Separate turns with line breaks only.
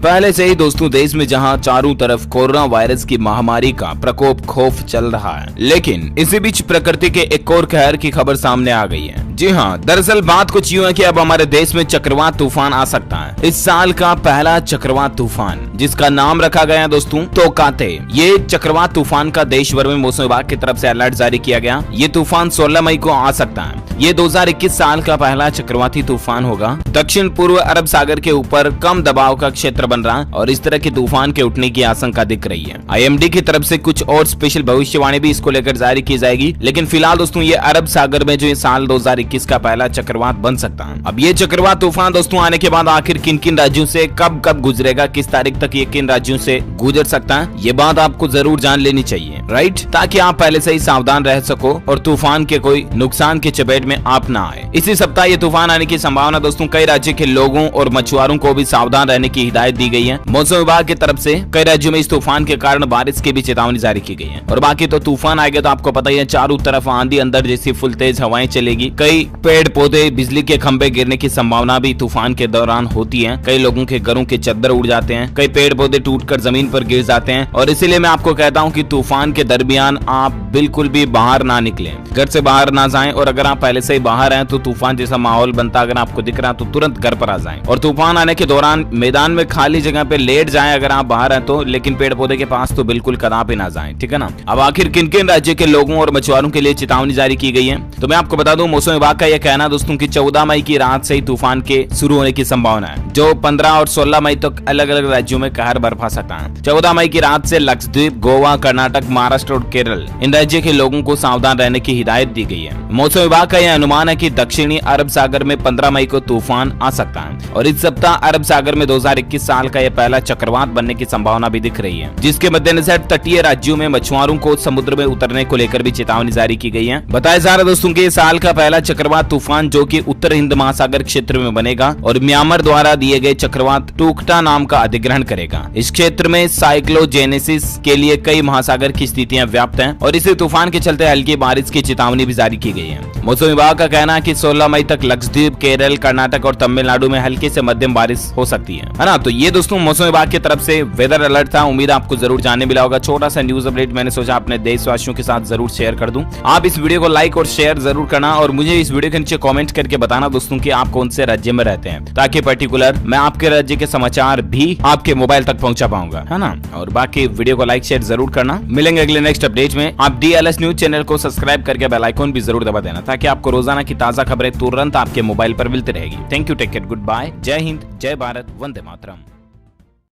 पहले से ही दोस्तों देश में जहां चारों तरफ कोरोना वायरस की महामारी का प्रकोप खौफ चल रहा है, लेकिन इसी बीच प्रकृति के एक और कहर की खबर सामने आ गई है। जी हाँ, दरअसल बात कुछ यूं है कि अब हमारे देश में चक्रवात तूफान आ सकता है। इस साल का पहला चक्रवात तूफान, जिसका नाम रखा गया है दोस्तों तोकाते। ये चक्रवात तूफान का देश भर में मौसम विभाग की तरफ से अलर्ट जारी किया गया। ये तूफान 16 मई को आ सकता है। ये 2021 साल का पहला चक्रवाती तूफान होगा। दक्षिण पूर्व अरब सागर के ऊपर कम दबाव का क्षेत्र बन रहा है और इस तरह के तूफान के उठने की आशंका दिख रही है। IMD की तरफ से कुछ और स्पेशल भविष्यवाणी भी इसको लेकर जारी की जाएगी, लेकिन फिलहाल दोस्तों ये अरब सागर में जो ये साल 2021 का पहला चक्रवात बन सकता है। अब ये चक्रवात तूफान दोस्तों आने के बाद आखिर किन किन राज्यों से कब कब गुजरेगा, किस तारीख तक ये किन राज्यों से गुजर सकता है, ये बात आपको जरूर जान लेनी चाहिए, राइट, ताकि आप पहले से ही सावधान रह सको और तूफान के कोई नुकसान के चपेट में आप ना आए। इसी सप्ताह ये तूफान आने की संभावना दोस्तों कई राज्य के लोगों और मछुआरों को भी सावधान रहने की हिदायत दी गई है। मौसम विभाग की तरफ से कई राज्यों में इस तूफान के कारण बारिश की भी चेतावनी जारी की गई है। और बाकी तो तूफान आएगा तो आपको पता ही है, चारों तरफ आंधी अंदर जैसी फुल तेज हवाएं चलेगी। कई पेड़ पौधे, बिजली के खंभे गिरने की संभावना भी तूफान के दौरान होती है। कई लोगों के घरों के चद्दर उड़ जाते हैं, कई पेड़ पौधे टूटकर जमीन पर गिर जाते हैं। और इसीलिए मैं आपको कहता हूँ कि तूफान के दरमियान आप बिल्कुल भी बाहर ना निकलें, घर से बाहर ना जाएं। और अगर आप पहले से ही बाहर हैं तो तूफान जैसा माहौल बनता अगर आपको दिख रहा तो तुरंत घर पर आ जाएं। और तूफान आने के दौरान मैदान में खाली जगह पे लेट जाएं अगर आप बाहर हैं तो, लेकिन पेड़ पौधे के पास तो बिल्कुल कदापि ना जाएं, ठीक है ना। अब आखिर किन किन राज्य के लोगों और मछुआरों के लिए चेतावनी जारी की गई है, तो मैं आपको बता दूं मौसम विभाग का यह कहना दोस्तों कि 14 मई की रात से ही तूफान के शुरू होने की संभावना है, जो 15 और 16 मई तक अलग अलग राज्यों में कहर बरपा सकता है। 14 मई की रात से लक्षद्वीप, गोवा, कर्नाटक, महाराष्ट्र और केरल, इन राज्य के लोगों को सावधान रहने की हिदायत दी गई है। मौसम विभाग का यह अनुमान है कि दक्षिणी अरब सागर में 15 मई को तूफान आ सकता है और इस सप्ताह अरब सागर में 2021 साल का यह पहला चक्रवात बनने की संभावना भी दिख रही है, जिसके मद्देनजर तटीय राज्यों में मछुआरों को समुद्र में उतरने को लेकर भी चेतावनी जारी की गई है। बताया जा रहा है दोस्तों कि साल का पहला चक्रवात तूफान जो कि उत्तर हिंद महासागर क्षेत्र में बनेगा और म्यांमार द्वारा दिए गए चक्रवात टूकटा नाम का अधिग्रहण करेगा। इस क्षेत्र में साइक्लोजेनेसिस के लिए कई महासागर की स्थितियां व्याप्त हैं और इसी तूफान के चलते हल्की बारिश की चेतावनी भी जारी की गई है। मौसम विभाग का कहना है कि 16 मई तक लक्षद्वीप, केरल, कर्नाटक और तमिलनाडु में हल्की से मध्यम बारिश हो सकती है ना। तो ये दोस्तों मौसम विभाग की तरफ से वेदर अलर्ट था। उम्मीद आपको जरूर जानने मिला होगा। छोटा सा न्यूज अपडेट मैंने सोचा अपने देशवासियों के साथ जरूर शेयर कर दूं। आप इस वीडियो को लाइक और शेयर जरूर करना और मुझे इस वीडियो के नीचे कमेंट करके बताना दोस्तों कि आप कौन से राज्य में रहते हैं, ताकि पर्टिकुलर मैं आपके राज्य के समाचार भी आपके मोबाइल तक पहुंचा पाऊंगा, है ना। और बाकी वीडियो को लाइक शेयर जरूर करना। मिलेंगे अगले नेक्स्ट अपडेट में। आप DLS न्यूज चैनल को सब्सक्राइब करके बेल आइकन भी जरूर दबा देना, ताकि आपको रोजाना की ताजा खबरें तुरंत आपके मोबाइल पर मिलती रहेगी। Thank you, take care, good bye, जय हिंद, जय भारत, वंदे मातरम।